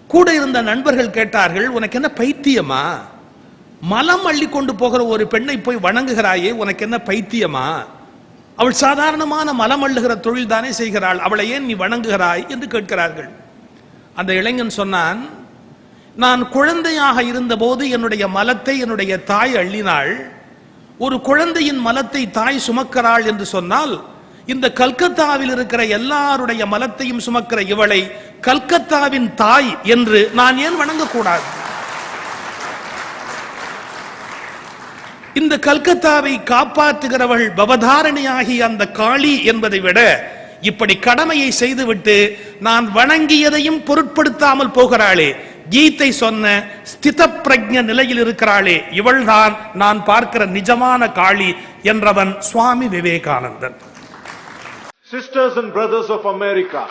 கூட இருந்த நண்பர்கள் கேட்டார்கள், உனக்கு என்ன பைத்தியமா? மலம் அள்ளி கொண்டு போகிற ஒரு பெண்ணை போய் வணங்குகிறாயே, உனக்கு என்ன பைத்தியமா? அவள் சாதாரணமான மலம் அள்ளுகிற தொழில் தானே செய்கிறாள், அவளை ஏன் நீ வணங்குகிறாய் என்று கேட்கிறார்கள். அந்த இளைஞன் சொன்னான், நான் குழந்தையாக இருந்தபோது என்னுடைய மலத்தை என்னுடைய தாய் அள்ளினாள். ஒரு குழந்தையின் மலத்தை தாய் சுமக்கிறாள் என்று சொன்னால், இந்த கல்கத்தாவில் இருக்கிற எல்லாருடைய மலத்தையும் சுமக்கிற இவளை கல்கத்தாவின் தாய் என்று நான் ஏன் வணங்கக்கூடாது? இந்த கல்கத்தாவை காப்பாற்றுகிறவள் பவதாரணியாகி அந்த காளி என்பதை விட இப்படி கடமையை செய்துவிட்டு நான் வணங்கியதையும் பொருட்படுத்தாமல் போகிறாளே, கீதை சொன்ன ஸ்தித பிரஜ்ஞ நிலையில் இருக்கிறாளே, இவள்தான் நான் பார்க்கிற நிஜமான காளி என்றவன் சுவாமி Vivekanandan. Sisters and brothers of America,